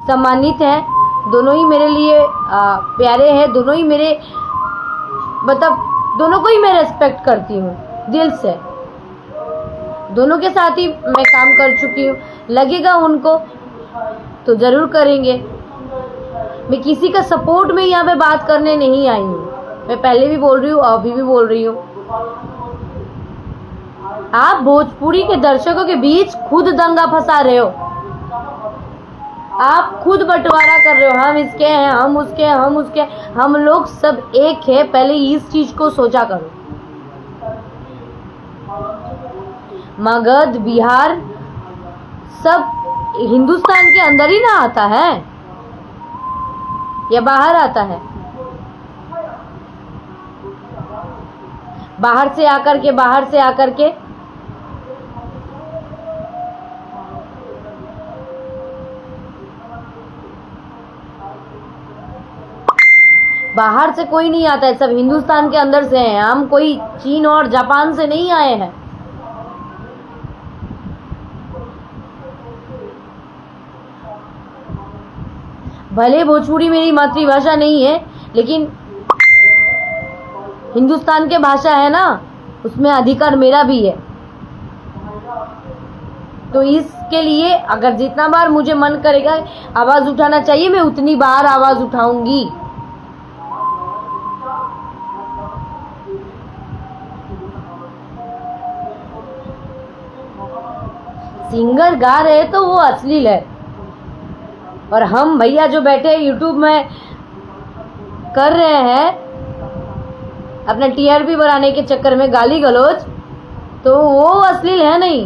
सम्मानित हैं, दोनों ही मेरे लिए प्यारे हैं, दोनों ही मेरे मतलब दोनों को ही मैं रेस्पेक्ट करती हूँ दिल से। दोनों के साथ ही मैं काम कर चुकी हूँ, लगेगा उनको तो ज़रूर करेंगे। मैं किसी का सपोर्ट में यहाँ पे बात करने नहीं आई हूँ, मैं पहले भी बोल रही हूँ, अभी भी बोल रही हूँ। आप भोजपुरी के दर्शकों के बीच खुद दंगा फंसा रहे हो, आप खुद बंटवारा कर रहे हो, हम इसके हैं, हम उसके हैं, हम उसके हैं। हम लोग सब एक है, पहले इस चीज को सोचा करो। मगध, बिहार सब हिंदुस्तान के अंदर ही ना आता है या बाहर आता है? बाहर से आकर के बाहर से कोई नहीं आता है, सब हिंदुस्तान के अंदर से हैं। हम कोई चीन और जापान से नहीं आए हैं। भले भोजपुरी मेरी मातृभाषा नहीं है, लेकिन हिंदुस्तान के भाषा है ना, उसमें अधिकार मेरा भी है। तो इसके लिए अगर जितना बार मुझे मन करेगा आवाज उठाना चाहिए, मैं उतनी बार आवाज उठाऊंगी। सिंगर गा रहे तो वो अश्लील है, और हम भैया जो बैठे यूट्यूब में कर रहे हैं अपना टीआरपी बढ़ाने के चक्कर में गाली गलौज, तो वो अश्लील है नहीं।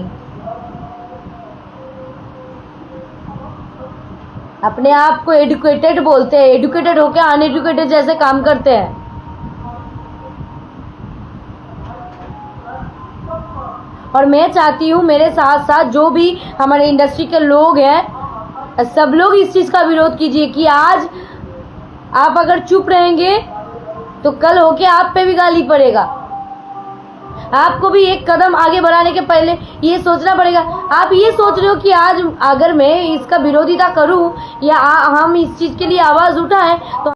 अपने आप को एडुकेटेड बोलते हैं, एडुकेटेड होकर अनएडुकेटेड जैसे काम करते हैं। और मैं चाहती हूँ मेरे साथ साथ जो भी हमारे इंडस्ट्री के लोग हैं, सब लोग इस चीज का विरोध कीजिए कि आज आप अगर चुप रहेंगे तो कल होके आप पे भी गाली पड़ेगा। आपको भी एक कदम आगे बढ़ाने के पहले ये सोचना पड़ेगा। आप ये सोच रहे हो कि आज अगर मैं इसका विरोधिता करूं या हम इस चीज के लिए आवाज उठाएं तो